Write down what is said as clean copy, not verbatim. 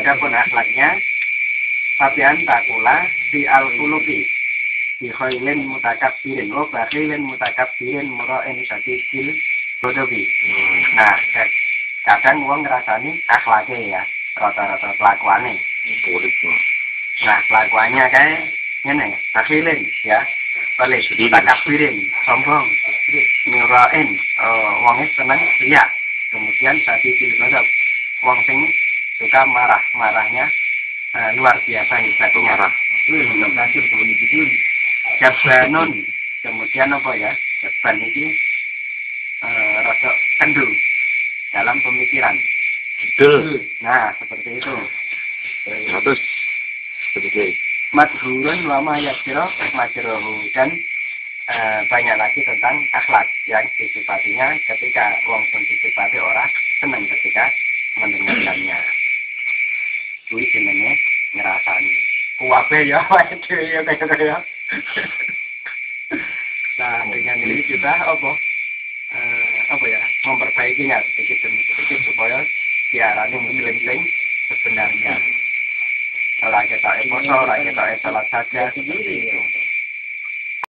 Adapun akhlaknya Fabian takula di al-qulubi di khailin mutakabbirin wa bakhilin mutakabbirin mura'in sadidil bodowi. Nah, kadang wong ngrasani akhlake ya, rata-rata kelakuane. Nah, kelakuannya kayak ngene, bakhilin ya. Balik mutakabbirin, sombong. Mura'in, wonge seneng riya. Kemudian sadidil bodowi, wong sing suka marahnya luar biasa hebatnya. Jabanun, kemudian apa ya? Jaban ini rada kendul dalam pemikiran. Nah, seperti itu. Terus seperti madhurun wa ma yasira majruhu, dan banyak lagi tentang akhlak yang disifatinya ketika wong sing disifati ora seneng ketika mendengarkannya. Kuwi jenenge ngrasani. Kuwabe ya, wae ya kaya. Nah, dengan ini kita apa ya, memperbaikinya sedikit demi sedikit supaya diarani muslim sing sebenarnya. Ora kita poso, ora kita salat saja seperti itu.